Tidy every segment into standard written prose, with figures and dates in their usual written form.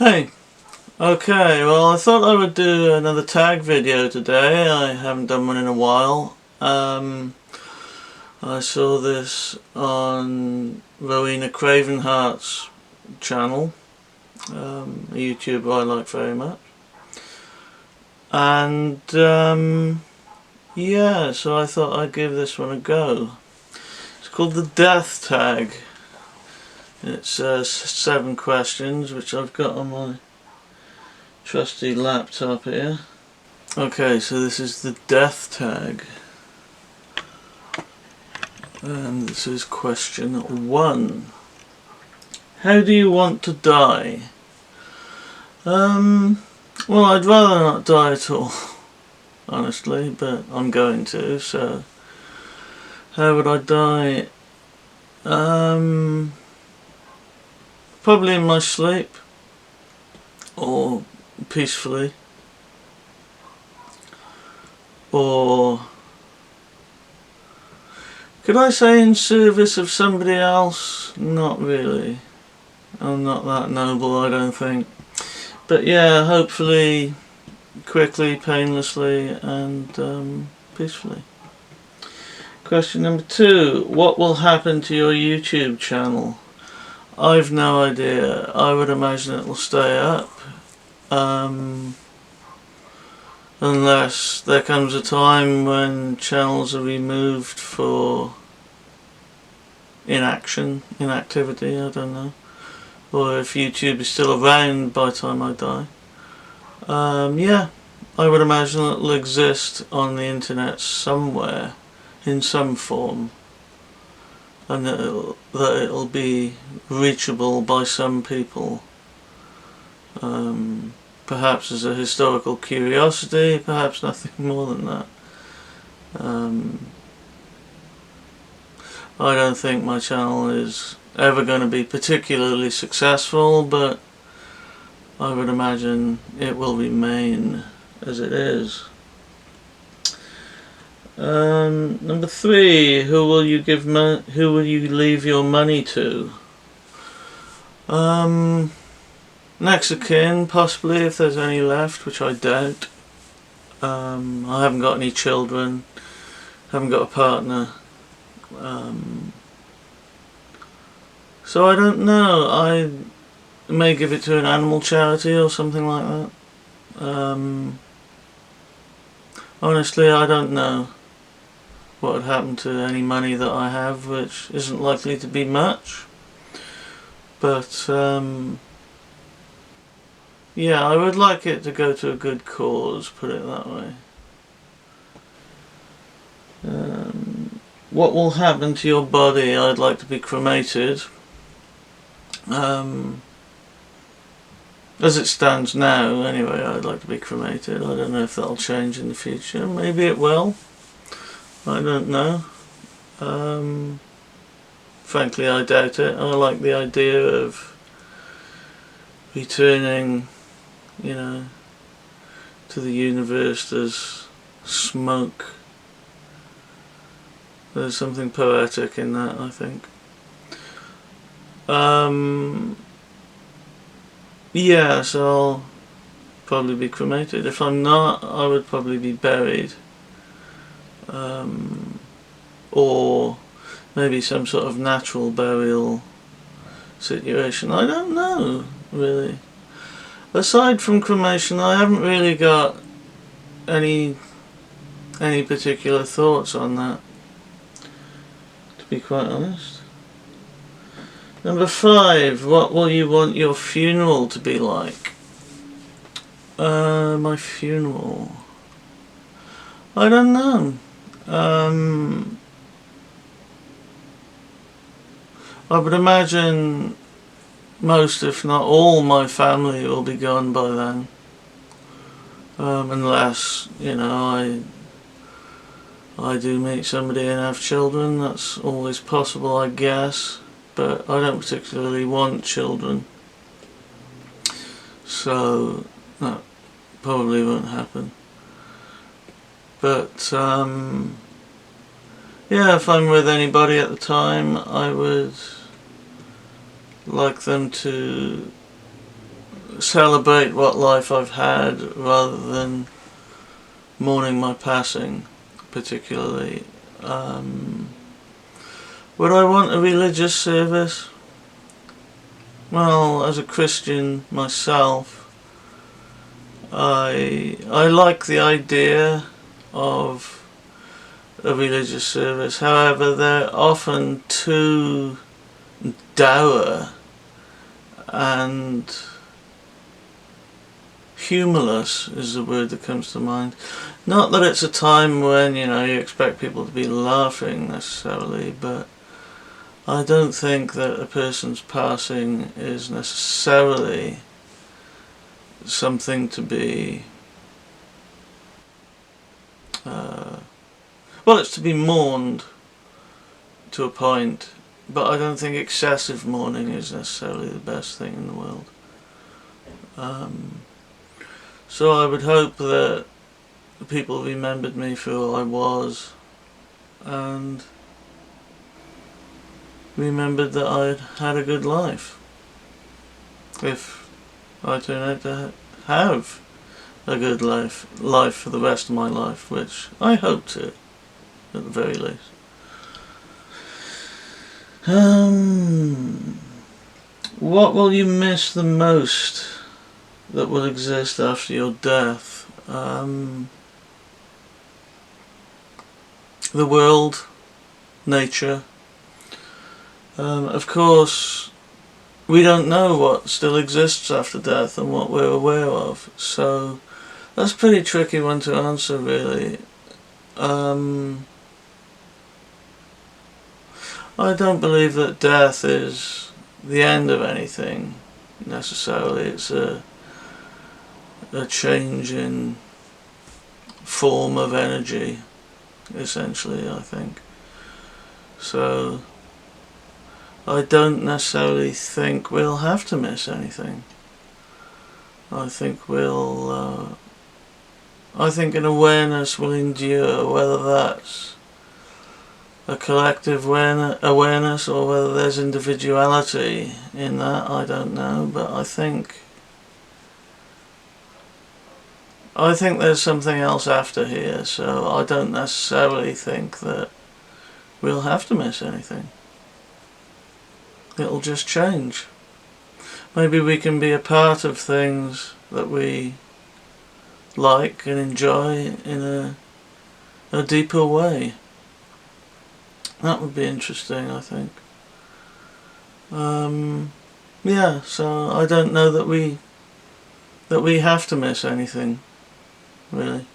Hey, okay, well I thought I would do another tag video today. I haven't done one in a while. I saw this on Rowena Cravenheart's channel, a YouTuber I like very much. And yeah, so I thought I'd give this one a go. It's called the Death Tag. It's 7 questions, which I've got on my trusty laptop here. Okay, so this is the Death Tag. And this is question 1. How do you want to die? Well, I'd rather not die at all, honestly, but I'm going to, so how would I die? Probably in my sleep, or peacefully, or could I say in service of somebody else? Not really. I'm not that noble, I don't think. But yeah, hopefully quickly, painlessly, and peacefully. Question number 2. What will happen to your YouTube channel? I've no idea. I would imagine it will stay up. Unless there comes a time when channels are removed for inactivity, I don't know. Or if YouTube is still around by the time I die. Yeah, I would imagine it will exist on the internet somewhere, in some form. And that it'll be reachable by some people. Perhaps as a historical curiosity, perhaps nothing more than that. I don't think my channel is ever going to be particularly successful, but I would imagine it will remain as it is. Number 3, who will you leave your money to? Next of kin, possibly, if there's any left, which I doubt. I haven't got any children, haven't got a partner, so I don't know. I may give it to an animal charity or something like that. Honestly, I don't know what would happen to any money that I have, which isn't likely to be much. But yeah, I would like it to go to a good cause, put it that way. What will happen to your body? I'd like to be cremated. As it stands now, anyway, I'd like to be cremated. I don't know if that'll change in the future. Maybe it will. I don't know. Frankly, I doubt it. I like the idea of returning, to the universe as smoke. There's something poetic in that, I think. Yeah, so I'll probably be cremated. If I'm not, I would probably be buried. Or maybe some sort of natural burial situation. I don't know, really. Aside from cremation, I haven't really got any particular thoughts on that, to be quite honest. Number 5, what will you want your funeral to be like? My funeral, I don't know. I would imagine most, if not all, my family will be gone by then. Unless, I do meet somebody and have children. That's always possible, I guess. But I don't particularly want children. So that probably won't happen. But yeah, if I'm with anybody at the time, I would like them to celebrate what life I've had rather than mourning my passing, particularly. Would I want a religious service? Well, as a Christian myself, I like the idea of a religious service. However, they're often too dour and humorless is the word that comes to mind. Not that it's a time when, you expect people to be laughing necessarily, but I don't think that a person's passing is necessarily something to be well, it's to be mourned to a point, but I don't think excessive mourning is necessarily the best thing in the world. So I would hope that people remembered me for who I was and remembered that I'd had a good life. If I turn out to have a good life for the rest of my life, which I hope to, at the very least. What will you miss the most that will exist after your death? The world, nature. Of course, we don't know what still exists after death and what we're aware of, so that's a pretty tricky one to answer, really. I don't believe that death is the end of anything necessarily. It's a change in form of energy, essentially, I think. So I don't necessarily think we'll have to miss anything. I think I think an awareness will endure, whether that's a collective awareness or whether there's individuality in that, I don't know, but I think there's something else after here, so I don't necessarily think that we'll have to miss anything. It'll just change. Maybe we can be a part of things that we like and enjoy in a deeper way. That would be interesting, I think. Yeah, so I don't know that we have to miss anything, really.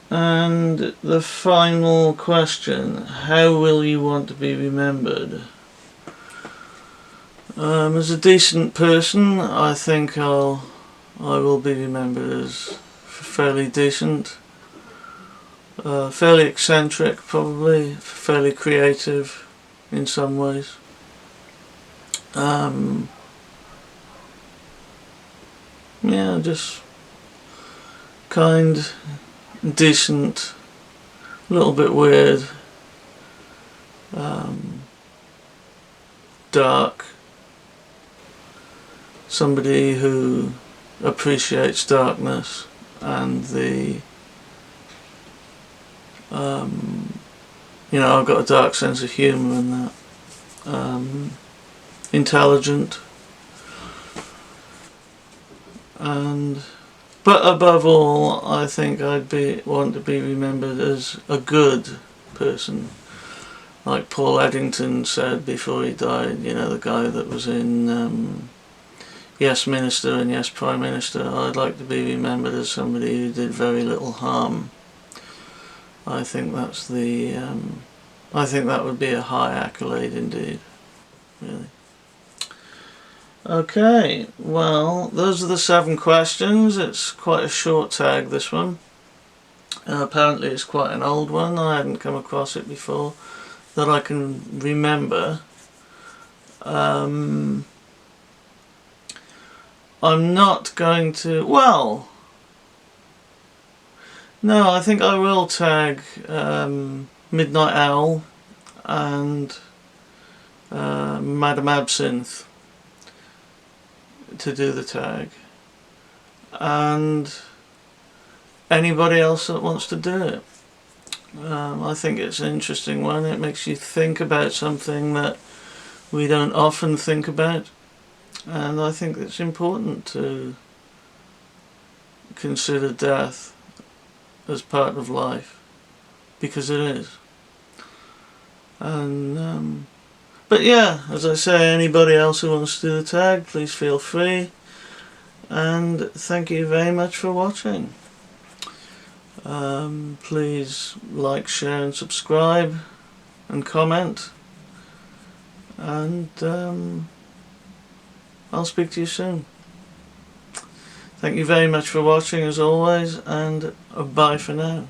And the final question, how will you want to be remembered? As a decent person, I think I will be remembered as fairly decent, fairly eccentric probably, fairly creative in some ways. Yeah, just kind, decent, a little bit weird, dark, somebody who appreciates darkness and the I've got a dark sense of humour and that, intelligent, but above all I think I'd want to be remembered as a good person, like Paul Eddington said before he died, the guy that was in Yes Minister and Yes Prime Minister. I'd like to be remembered as somebody who did very little harm. I think that's I think that would be a high accolade indeed, really. Okay, well, those are the 7 questions. It's quite a short tag, this one. Apparently it's quite an old one. I hadn't come across it before that I can remember. I'm not going to... Well... No, I think I will tag Midnight Owl and Madame Absinthe. to do the tag, and anybody else that wants to do it. I think it's an interesting one. It makes you think about something that we don't often think about, and I think it's important to consider death as part of life, because it is. And but yeah, as I say, anybody else who wants to do the tag, please feel free, and thank you very much for watching. Please like, share and subscribe and comment, and I'll speak to you soon. Thank you very much for watching as always, and bye for now.